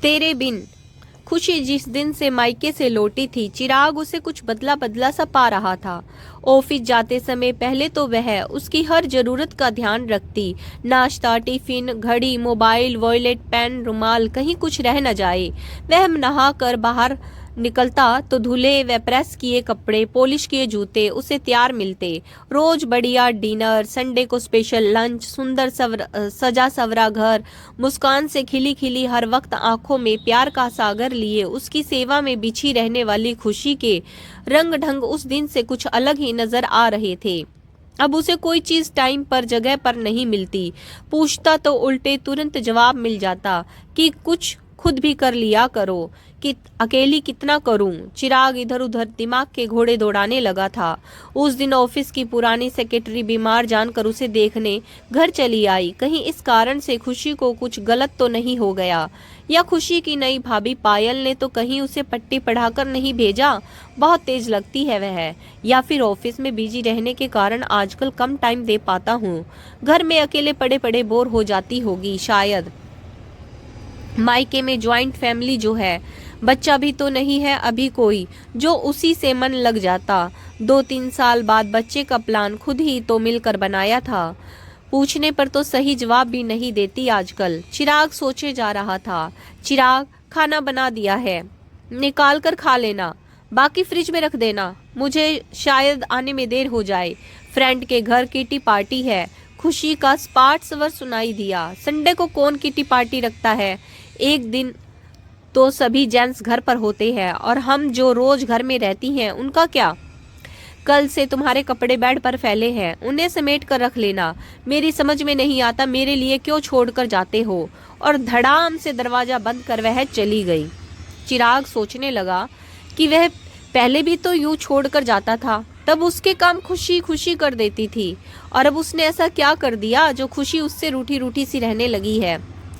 तेरे बिन। खुशी जिस दिन से मायके से लौटी थी, चिराग उसे कुछ बदला बदला सा पा रहा था। ऑफिस जाते समय पहले तो वह उसकी हर जरूरत का ध्यान रखती। नाश्ता, टिफिन, घड़ी, मोबाइल, वॉलेट, पेन, रुमाल, कहीं कुछ रह न जाए। वह नहा कर बाहर निकलता तो धुले व प्रेस किए कपड़े, पॉलिश किए जूते उसे तैयार मिलते। रोज बढ़िया डिनर, संडे को स्पेशल लंच, सुंदर सजा सवरा घर, मुस्कान से खिली खिली हर वक्त आंखों में प्यार का सागर लिए उसकी सेवा में बिछी रहने वाली खुशी के रंग ढंग उस दिन से कुछ अलग ही नजर आ रहे थे। अब उसे कोई चीज टाइम पर जगह पर नहीं मिलती। पूछता तो उल्टे तुरंत जवाब मिल जाता कि कुछ खुद भी कर लिया करो, कि अकेली कितना करूं। चिराग इधर उधर दिमाग के घोड़े दौड़ाने लगा था। उस दिन ऑफिस की पुरानी सेक्रेटरी बीमार जानकर उसे देखने घर चली आई। कहीं इस कारण से खुशी को कुछ गलत तो नहीं हो गया, या खुशी की नई भाभी पायल ने तो कहीं उसे पट्टी पढ़ाकर नहीं भेजा, बहुत तेज लगती है वह, या फिर ऑफिस में बिजी रहने के कारण आजकल कम टाइम दे पाता हूँ, घर में अकेले पड़े पड़े बोर हो जाती होगी शायद। मायके में ज्वाइंट फैमिली जो है, बच्चा भी तो नहीं है अभी कोई जो उसी से मन लग जाता। 2-3 साल बाद बच्चे का प्लान खुद ही तो मिलकर बनाया था। पूछने पर तो सही जवाब भी नहीं देती आजकल। चिराग सोचे जा रहा था। चिराग, खाना बना दिया है, निकाल कर खा लेना, बाकी फ्रिज में रख देना, मुझे शायद आने में देर हो जाए। फ्रेंड के घर किटी पार्टी है। खुशी का स्पाट स्वर सुनाई दिया। संडे को कौन किटी पार्टी रखता है? एक दिन तो सभी जेंट्स घर पर होते हैं, और हम जो रोज घर में रहती हैं उनका क्या? कल से तुम्हारे कपड़े बेड पर फैले हैं, उन्हें समेट कर रख लेना। मेरी समझ में नहीं आता मेरे लिए क्यों छोड़कर जाते हो। और धड़ाम से दरवाजा बंद कर वह चली गई। चिराग सोचने लगा कि वह पहले भी तो यूं छोड़कर जाता था, तब उसके काम खुशी खुशी कर देती थी, और अब उसने ऐसा क्या कर दिया जो खुशी उससे रूठी रूठी सी रहने लगी है।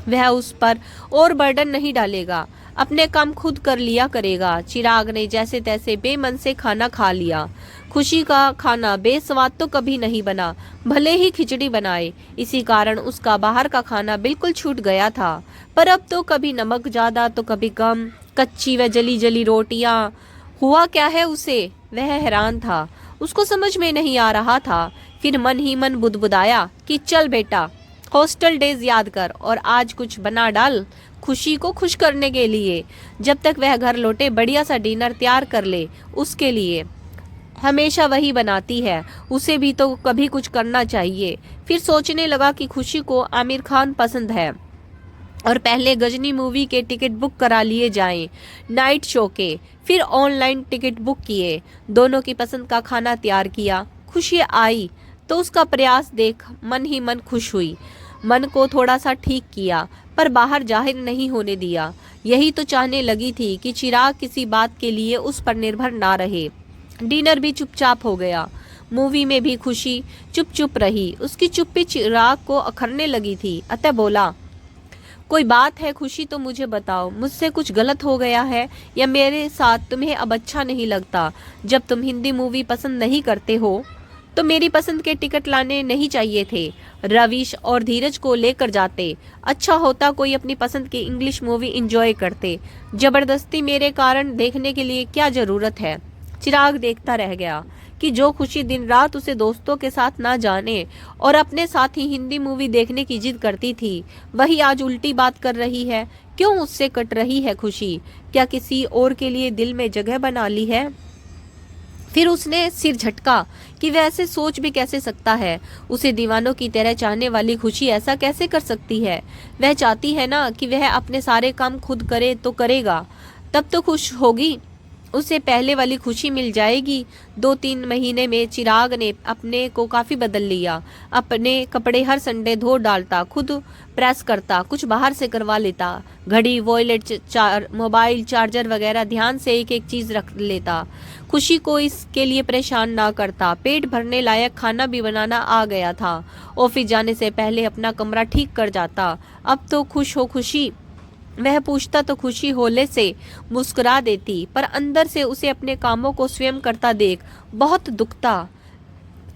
वह उस पर और बर्डन नहीं डालेगा, अपने काम खुद कर लिया करेगा। चिराग ने जैसे तैसे बेमन से खाना खा लिया। खुशी का खाना बेस्वाद तो कभी नहीं बना, भले ही खिचड़ी बनाए। इसी कारण उसका बाहर का खाना बिल्कुल छूट गया था। पर अब तो कभी नमक ज्यादा तो कभी कम, कच्ची व जली जली रोटियां। हुआ क्या है उसे? वह हैरान था, उसको समझ में नहीं आ रहा था। फिर मन ही मन बुदबुदाया कि चल बेटा, हॉस्टल डेज याद कर और आज कुछ बना डाल खुशी को खुश करने के लिए। जब तक वह घर लौटे बढ़िया सा डिनर तैयार कर ले उसके लिए। हमेशा वही बनाती है, उसे भी तो कभी कुछ करना चाहिए। फिर सोचने लगा कि खुशी को आमिर खान पसंद है, और पहले गजनी मूवी के टिकट बुक करा लिए जाएं, नाइट शो के। फिर ऑनलाइन टिकट बुक किए, दोनों की पसंद का खाना तैयार किया। खुशी आई तो उसका प्रयास देख मन ही मन खुश हुई। मन को थोड़ा सा ठीक किया, पर बाहर जाहिर नहीं होने दिया। यही तो चाहने लगी थी कि चिराग किसी बात के लिए उस पर निर्भर ना रहे। डिनर भी चुपचाप हो गया। मूवी में भी खुशी चुप चुप रही। उसकी चुप्पी चिराग को अखरने लगी थी। अतः बोला, कोई बात है खुशी तो मुझे बताओ, मुझसे कुछ गलत हो गया है, या मेरे साथ तुम्हें अब अच्छा नहीं लगता? जब तुम हिंदी मूवी पसंद नहीं करते हो तो मेरी पसंद के टिकट लाने नहीं चाहिए थे, रविश और धीरज को लेकर जाते। अच्छा होता कोई अपनी पसंद की इंग्लिश मूवी एंजॉय करते। जबरदस्ती मेरे कारण देखने के लिए क्या जरूरत है? चिराग देखता रह गया कि जो खुशी दिन रात उसे दोस्तों के साथ ना जाने और अपने साथ ही हिंदी मूवी देखने की जिद करती थी, वही आज उल्टी बात कर रही है। क्यों उससे कट रही है खुशी? क्या किसी और के लिए दिल में जगह बना ली है? फिर उसने सिर झटका कि वह ऐसे सोच भी कैसे सकता है। उसे दीवानों की तरह चाहने वाली खुशी ऐसा कैसे कर सकती है? वह चाहती है ना कि वह अपने सारे काम खुद करे तो करेगा, तब तो खुश होगी, उसे पहले वाली खुशी मिल जाएगी। 2-3 महीने में चिराग ने अपने को काफी बदल लिया। अपने कपड़े हर संडे धो डालता, खुद प्रेस करता, कुछ बाहर से करवा लेता। घड़ी, वॉलेट, मोबाइल चार्जर वगैरह ध्यान से एक एक चीज रख लेता। खुशी को इसके लिए परेशान ना करता। पेट भरने लायक खाना भी बनाना आ गया था। ऑफिस जाने से पहले अपना कमरा ठीक कर जाता। अब तो खुश हो खुशी? वह पूछता तो खुशी होले से मुस्कुरा देती, पर अंदर से उसे अपने कामों को स्वयं करता देख बहुत दुखता।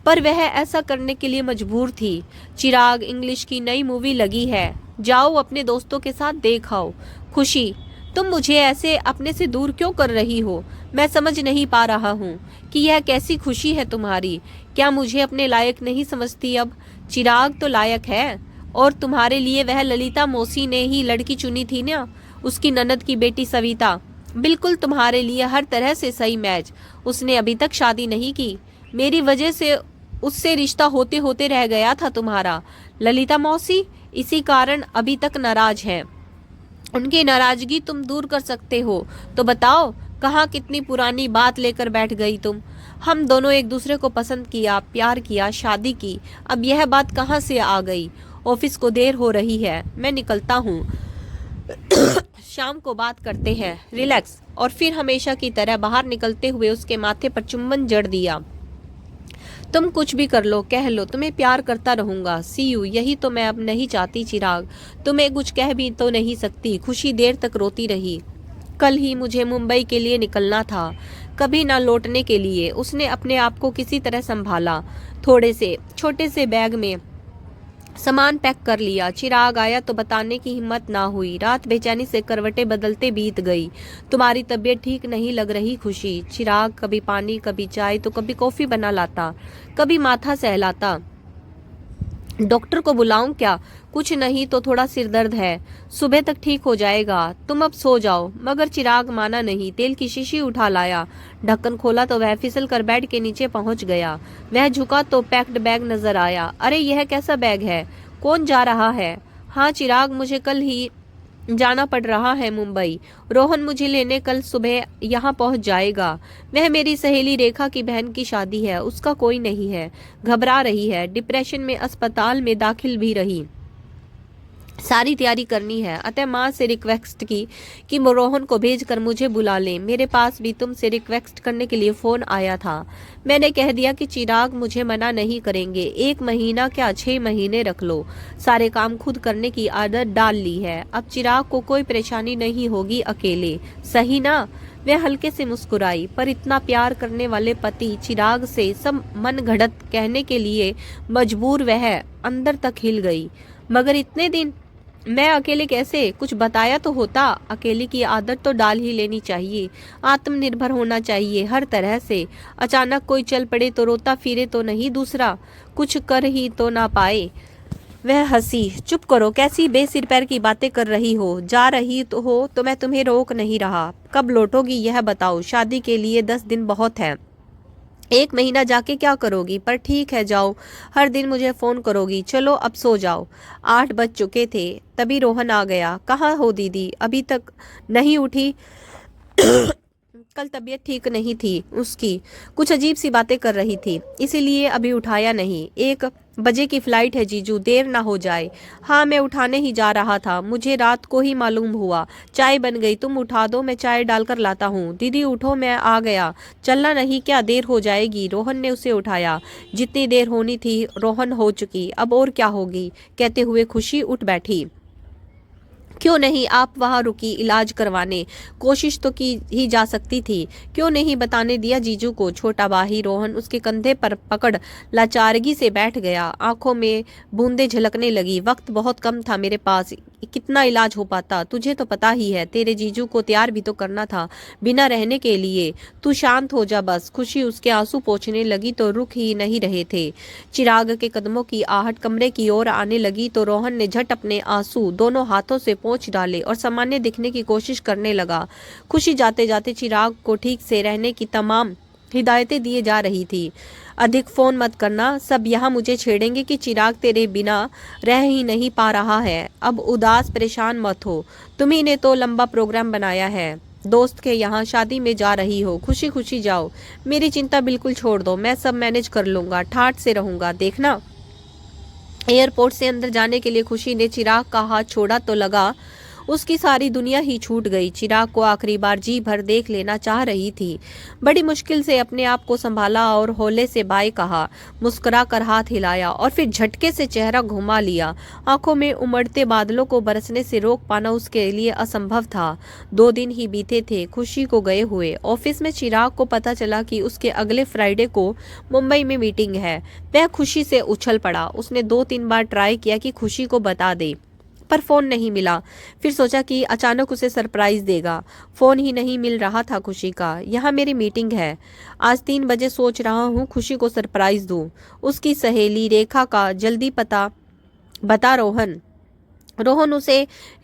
पर वह ऐसा करने के लिए मजबूर थी। चिराग, इंग्लिश की नई मूवी लगी है, जाओ अपने दोस्तों के साथ देख आओ। खुशी, तुम मुझे ऐसे अपने से दूर क्यों कर रही हो? मैं समझ नहीं पा रहा हूँ कि यह कैसी खुशी है तुम्हारी। क्या मुझे अपने लायक नहीं समझती अब? चिराग तो लायक है, और तुम्हारे लिए वह ललिता मौसी ने ही लड़की चुनी थी ना, उसकी ननद की बेटी सविता। बिल्कुल तुम्हारे लिए हर तरह से सही मैच। उसने अभी तक शादी नहीं की, मेरी वजह से उससे रिश्ता होते होते रह गया था तुम्हारा। ललिता मौसी इसी कारण अभी तक नाराज हैं। उनकी नाराजगी तुम दूर कर सकते हो तो बताओ, कहाँ कितनी पुरानी बात लेकर बैठ गई तुम। हम दोनों एक दूसरे को पसंद किया, प्यार किया, शादी की, अब यह बात कहाँ से आ गई? ऑफिस को देर हो रही है, मैं निकलता हूँ। शाम को बात करते हैं, रिलैक्स। और फिर हमेशा की तरह बाहर निकलते हुए उसके माथे पर चुम्बन जड़ दिया। तुम कुछ भी कर लो, कह लो, तुम्हें प्यार करता रहूंगा, सी यू। यही तो मैं अब नहीं चाहती चिराग। तुम्हें कुछ कह भी तो नहीं सकती। खुशी देर तक रोती रही। कल ही मुझे मुंबई के लिए निकलना था, कभी ना लौटने के लिए। उसने अपने आप को किसी तरह संभाला, थोड़े से छोटे से बैग में सामान पैक कर लिया। चिराग आया तो बताने की हिम्मत ना हुई। रात बेचैनी से करवटें बदलते बीत गई। तुम्हारी तबीयत ठीक नहीं लग रही खुशी। चिराग कभी पानी, कभी चाय, तो कभी कॉफी बना लाता, कभी माथा सहलाता। डॉक्टर को बुलाऊं क्या? कुछ नहीं तो थोड़ा सिर दर्द है, सुबह तक ठीक हो जाएगा, तुम अब सो जाओ। मगर चिराग माना नहीं। तेल की शीशी उठा लाया, ढक्कन खोला तो वह फिसल कर बेड के नीचे पहुंच गया। वह झुका तो पैक्ड बैग नजर आया। अरे यह कैसा बैग है? कौन जा रहा है? हाँ चिराग, मुझे कल ही जाना पड़ रहा है मुंबई। रोहन मुझे लेने कल सुबह यहाँ पहुँच जाएगा। वह मेरी सहेली रेखा की बहन की शादी है, उसका कोई नहीं है। घबरा रही है, डिप्रेशन में अस्पताल में दाखिल भी रही। सारी तैयारी करनी है, अतः माँ से रिक्वेस्ट की कि रोहन को भेजकर मुझे बुला लें। मेरे पास भी तुमसे रिक्वेस्ट करने के लिए फोन आया था। मैंने कह दिया कि चिराग मुझे मना नहीं करेंगे। 1 महीना क्या, 6 महीने रख लो। सारे काम खुद करने की आदत डाल ली है, अब चिराग को कोई परेशानी नहीं होगी अकेले, सही ना? वह हल्के से मुस्कुराई, पर इतना प्यार करने वाले पति चिराग से सब मन घड़त कहने के लिए मजबूर वह अंदर तक हिल गई। मगर इतने दिन मैं अकेले कैसे? कुछ बताया तो होता। अकेले की आदत तो डाल ही लेनी चाहिए, आत्मनिर्भर होना चाहिए हर तरह से। अचानक कोई चल पड़े तो रोता फिरे तो नहीं, दूसरा कुछ कर ही तो ना पाए। वह हंसी। चुप करो, कैसी बेसिर पैर की बातें कर रही हो? जा रही तो हो तो मैं तुम्हें रोक नहीं रहा। कब लौटोगी यह बताओ? शादी के लिए 10 दिन बहुत है। 1 महीना जाके क्या करोगी? पर ठीक है जाओ, हर दिन मुझे फोन करोगी। चलो अब सो जाओ। 8 बज चुके थे, तभी रोहन आ गया। कहाँ हो दीदी, अभी तक नहीं उठी? कल तबीयत ठीक नहीं थी उसकी, कुछ अजीब सी बातें कर रही थी, इसीलिए अभी उठाया नहीं। 1 बजे की फ्लाइट है जीजू, देर ना हो जाए। हाँ मैं उठाने ही जा रहा था, मुझे रात को ही मालूम हुआ। चाय बन गई, तुम उठा दो, मैं चाय डालकर लाता हूँ। दीदी उठो, मैं आ गया। चलना नहीं क्या, देर हो जाएगी। रोहन ने उसे उठाया। जितनी देर होनी थी रोहन हो चुकी, अब और क्या होगी, कहते हुए खुशी उठ बैठी। क्यों नहीं आप वहां रुकी इलाज करवाने? कोशिश तो की ही जा सकती थी। क्यों नहीं बताने दिया जीजू को? छोटा भाई रोहन उसके कंधे पर पकड़ लाचारगी से बैठ गया। आंखों में बूंदें झलकने लगी। वक्त बहुत कम था मेरे पास, कितना इलाज हो पाता? तुझे तो पता ही है, तेरे जीजू को तैयार भी तो करना था बिना रहने के लिए। तू शांत हो जा बस। खुशी उसके आंसू पोंछने लगी तो रुक ही नहीं रहे थे। चिराग के कदमों की आहट कमरे की ओर आने लगी तो रोहन ने झट अपने आंसू दोनों हाथों से पोंछ डाले और सामान्य दिखने की कोशिश करने लगा। खुशी जाते जाते चिराग को ठीक से रहने की तमाम हिदायतें दिए जा रही थी। अधिक फोन मत करना, सब यहाँ मुझे छेड़ेंगे कि चिराग तेरे बिना रह ही नहीं पा रहा है। अब उदास परेशान मत हो, तुम्ही ने तो लंबा प्रोग्राम बनाया है, दोस्त के यहाँ शादी में जा रही हो, खुशी खुशी जाओ। मेरी चिंता बिल्कुल छोड़ दो, मैं सब मैनेज कर लूंगा, ठाठ से रहूंगा, देखना। एयरपोर्ट से अंदर जाने के लिए खुशी ने चिराग का हाथ छोड़ा तो लगा उसकी सारी दुनिया ही छूट गई। चिराग को आखिरी बार जी भर देख लेना चाह रही थी। बड़ी मुश्किल से अपने आप को संभाला और हौले से बाय कहा, मुस्कुरा कर हाथ हिलाया और फिर झटके से चेहरा घुमा लिया। आंखों में उमड़ते बादलों को बरसने से रोक पाना उसके लिए असंभव था। 2 दिन ही बीते थे खुशी को गए हुए। ऑफिस में चिराग को पता चला कि उसके अगले फ्राइडे को मुंबई में मीटिंग है। वह खुशी से उछल पड़ा। उसने 2-3 बार ट्राई किया कि खुशी को बता दे, पर फ़ोन नहीं मिला। फिर सोचा कि अचानक उसे सरप्राइज़ देगा। फ़ोन ही नहीं मिल रहा था खुशी का। यहाँ मेरी मीटिंग है। आज 3 बजे सोच रहा हूँ खुशी को सरप्राइज़ दूँ। उसकी सहेली रेखा का जल्दी पता बता रोहन। रोहन उसे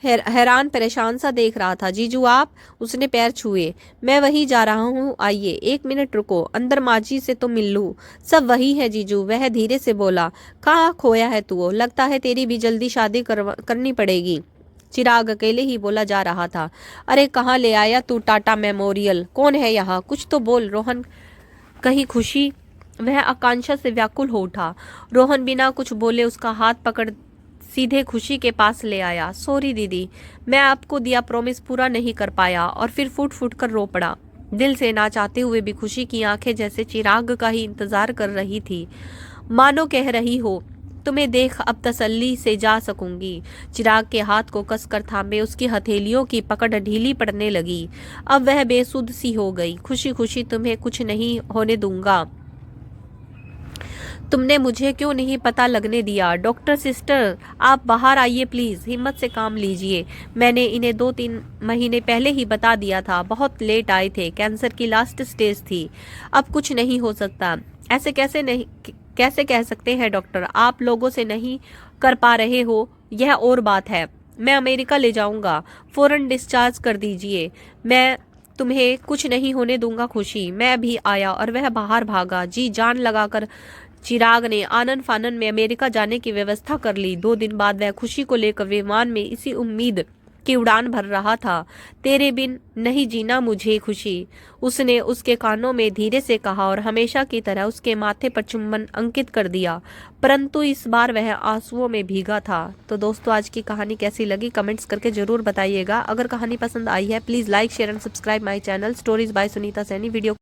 हैरान परेशान सा देख रहा था। जीजू आप? उसने पैर छुए। मैं वही जा रहा हूँ, आइए 1 मिनट रुको, अंदर माजी से तो मिल लूँ। सब वही है जीजू, वह धीरे से बोला। कहाँ खोया है तू? लगता है तेरी भी जल्दी शादी करनी पड़ेगी। चिराग अकेले ही बोला जा रहा था। अरे कहाँ ले आया तू टाटा मेमोरियल? कौन है यहाँ? कुछ तो बोल रोहन। कहीं खुशी? वह आकांक्षा से व्याकुल हो उठा। रोहन बिना कुछ बोले उसका हाथ पकड़ सीधे खुशी के पास ले आया। सॉरी दीदी, मैं आपको दिया प्रॉमिस पूरा नहीं कर पाया। और फिर फूट फूट कर रो पड़ा। दिल से ना चाहते हुए भी खुशी की आंखें जैसे चिराग का ही इंतजार कर रही थी। मानो कह रही हो, तुम्हें देख अब तसल्ली से जा सकूंगी। चिराग के हाथ को कसकर थामे उसकी हथेलियों की पकड़ ढीली पड़ने लगी। अब वह बेसुध सी हो गई। खुशी खुशी तुम्हें कुछ नहीं होने दूंगा। तुमने मुझे क्यों नहीं पता लगने दिया? डॉक्टर सिस्टर आप बाहर आइए प्लीज, हिम्मत से काम लीजिए। मैंने इन्हें 2-3 महीने पहले ही बता दिया था। बहुत लेट आए थे, कैंसर की लास्ट स्टेज थी। अब कुछ नहीं हो सकता। ऐसे कैसे कह सकते हैं डॉक्टर? आप लोगों से नहीं कर पा रहे हो यह और बात है। मैं अमेरिका ले जाऊंगा, फौरन डिस्चार्ज कर दीजिए। मैं तुम्हें कुछ नहीं होने दूंगा खुशी। मैं भी आया और वह बाहर भागा। जी जान लगाकर चिराग ने आनन फानन में अमेरिका जाने की व्यवस्था कर ली। 2 दिन बाद वह खुशी को लेकर विमान में इसी उम्मीद की उड़ान भर रहा था। तेरे बिन नहीं जीना मुझे खुशी, उसने उसके कानों में धीरे से कहा और हमेशा की तरह उसके माथे पर चुंबन अंकित कर दिया। परंतु इस बार वह आंसुओं में भीगा था। तो दोस्तों आज की कहानी कैसी लगी कमेंट्स करके जरूर बताइएगा। अगर कहानी पसंद आई है please like share and subscribe my channel stories bye Sunita Saini. Video